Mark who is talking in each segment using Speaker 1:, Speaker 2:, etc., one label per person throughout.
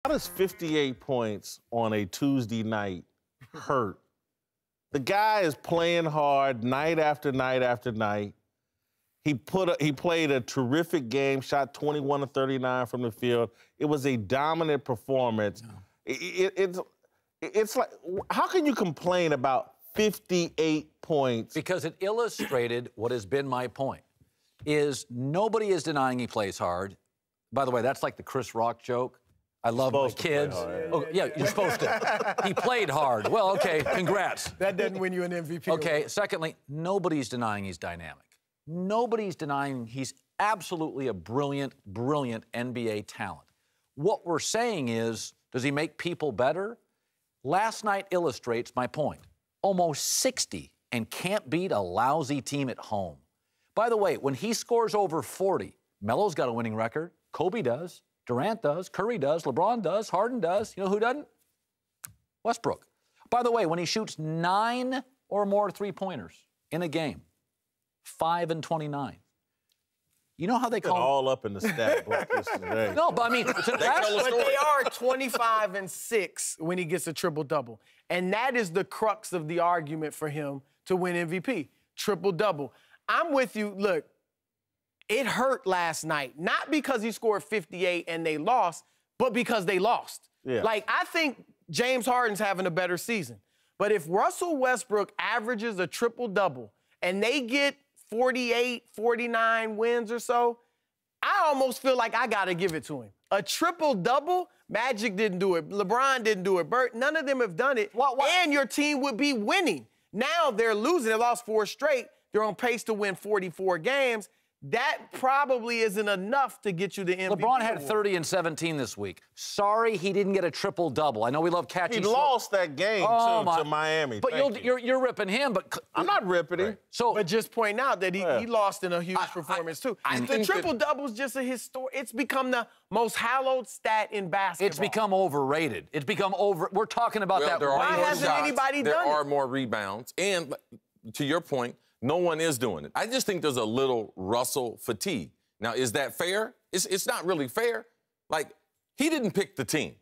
Speaker 1: How does 58 points on a Tuesday night hurt? The guy is playing hard night after night after night. He played a terrific game, shot 21 of 39 from the field. It was a dominant performance. No. It's like, how can you complain about 58 points?
Speaker 2: Because it illustrated what has been my point, is nobody is denying he plays hard. By the way, that's like the Chris Rock joke. I love my kids. Oh, yeah, you're supposed to. He played hard. Well, okay, congrats.
Speaker 3: That doesn't win you an MVP.
Speaker 2: Okay,
Speaker 3: award.
Speaker 2: Secondly, nobody's denying he's dynamic. Nobody's denying he's absolutely a brilliant, brilliant NBA talent. What we're saying is, does he make people better? Last night illustrates my point. Almost 60 and can't beat a lousy team at home. By the way, when he scores over 40, Melo's got a winning record. Kobe does. Durant does. Curry does. LeBron does. Harden does. You know who doesn't? Westbrook. By the way, when he shoots 9 or more three-pointers in a game, 5 and 29. You know how they call
Speaker 1: all up in the stat book today.
Speaker 2: No, but I mean,
Speaker 3: but they are 25 and 6 when he gets a triple-double. And that is the crux of the argument for him to win MVP. Triple-double. I'm with you. Look, it hurt last night, not because he scored 58 and they lost, but because they lost.
Speaker 1: Yeah.
Speaker 3: Like, I think James Harden's having a better season. But if Russell Westbrook averages a triple-double and they get 48, 49 wins or so, I almost feel like I got to give it to him. A triple-double, Magic didn't do it. LeBron didn't do it. Bert, none of them have done it. And your team would be winning. Now they're losing. They lost 4 straight. They're on pace to win 44 games. That probably isn't enough to get you the MVP.
Speaker 2: LeBron had 30 and 17 this week. Sorry he didn't get a triple-double. I know we love catchy.
Speaker 1: He lost that game, to Miami.
Speaker 2: But you're ripping him, but...
Speaker 1: I'm not ripping him.
Speaker 2: Right. So,
Speaker 3: but just point out that he lost in a huge performance, too. The triple-double's just a it's become the most hallowed stat in basketball.
Speaker 2: It's become overrated. It's become We're talking about that.
Speaker 3: Why hasn't anybody done it?
Speaker 4: There are more rebounds. And to your point, no one is doing it. I just think there's a little Russell fatigue. Now, is that fair? It's not really fair. Like, he didn't pick the team.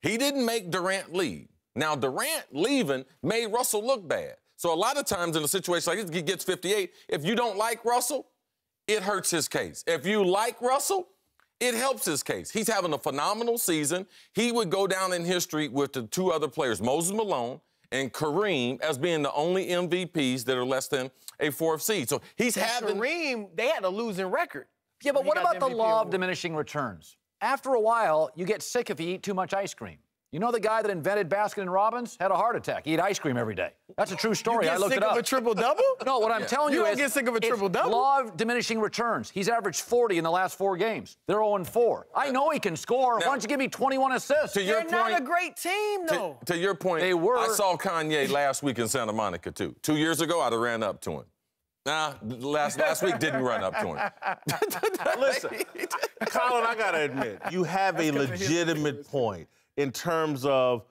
Speaker 4: He didn't make Durant leave. Now, Durant leaving made Russell look bad. So a lot of times in a situation like this, he gets 58. If you don't like Russell, it hurts his case. If you like Russell, it helps his case. He's having a phenomenal season. He would go down in history with the 2 other players, Moses Malone and Kareem, as being the only MVPs that are less than a 4th seed. So he's having...
Speaker 3: Kareem, they had a losing record.
Speaker 2: Yeah, but what about the law of diminishing returns? After a while, you get sick if you eat too much ice cream. You know the guy that invented Baskin-Robbins had a heart attack. He ate ice cream every day. That's a true story. I looked it up.
Speaker 3: You get sick of a triple-double?
Speaker 2: No, what I'm telling you is...
Speaker 3: You don't get sick of a triple-double?
Speaker 2: Law of diminishing returns. He's averaged 40 in the last 4 games. They're 0-4. I know he can score. Why don't you give me 21 assists?
Speaker 3: They're not a great team, though.
Speaker 4: To your point,
Speaker 2: they were.
Speaker 4: I saw Kanye last week in Santa Monica, too. 2 years ago, I'd have ran up to him. Nah, last week didn't run up to him.
Speaker 1: Listen, Colin, I got to admit, you have a legitimate point in terms of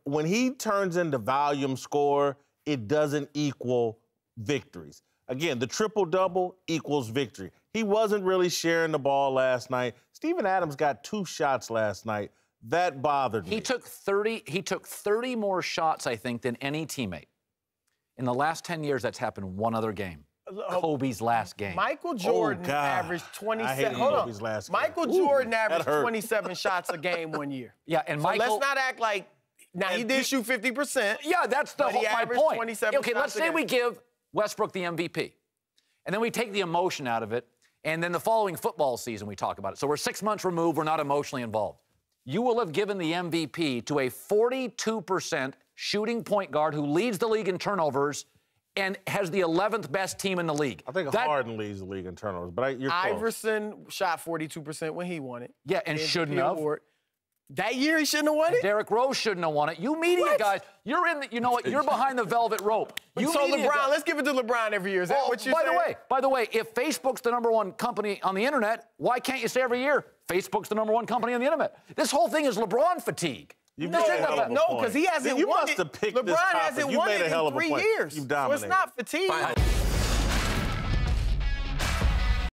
Speaker 1: when he turns into volume scorer, it doesn't equal victories. Again, the triple-double equals victory. He wasn't really sharing the ball last night. Steven Adams got 2 shots last night. That bothered me.
Speaker 2: He took 30 more shots, I think, than any teammate. In the last 10 years, that's happened 1 other game. Kobe's last game.
Speaker 3: Michael Jordan averaged 27.
Speaker 1: Hold on. Last
Speaker 3: Michael Jordan averaged 27 shots a game 1 year.
Speaker 2: Yeah, and
Speaker 3: so
Speaker 2: Michael...
Speaker 3: let's not act like... Now, he did shoot 50%.
Speaker 2: Yeah, that's my point.
Speaker 3: 27
Speaker 2: okay, let's say we give Westbrook the MVP. And then we take the emotion out of it. And then the following football season, we talk about it. So we're 6 months removed. We're not emotionally involved. You will have given the MVP to a 42% shooting point guard who leads the league in turnovers and has the 11th best team in the league.
Speaker 1: I think Harden leads the league in turnovers, but you're close.
Speaker 3: Iverson shot 42% when he won it.
Speaker 2: Yeah, and shouldn't have.
Speaker 3: That year he shouldn't have won it?
Speaker 2: Derrick Rose shouldn't have won it. You media guys, you're in the, you know what, you're behind the velvet rope.
Speaker 3: So LeBron, let's give it to LeBron every year. Is that what you're saying?
Speaker 2: By the way, if Facebook's the #1 company on the internet, why can't you say every year, Facebook's the #1 company on the internet? This whole thing is LeBron fatigue.
Speaker 3: No, because he hasn't won it. LeBron hasn't won it in 3 years.
Speaker 1: You've dominated.
Speaker 3: So it's not fatigue.